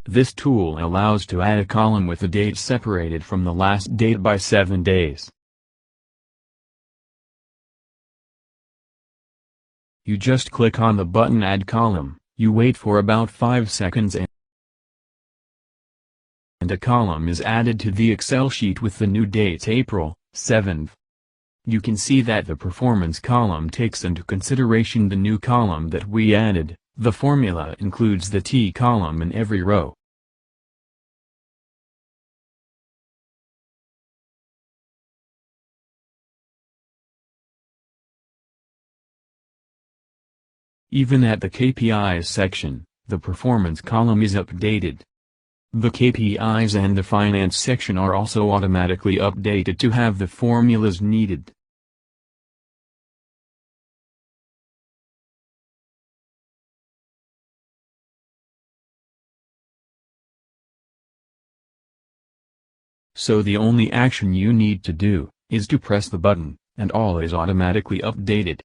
This tool allows to add a column with the date separated from the last date by 7 days. You just click on the button Add Column, you wait for about 5 seconds and a column is added to the Excel sheet with the new date April 7th. You can see that the performance column takes into consideration the new column that we added. The formula includes the T column in every row. Even at the KPIs section, the performance column is updated. The KPIs and the finance section are also automatically updated to have the formulas needed. So the only action you need to do is to press the button, and all is automatically updated.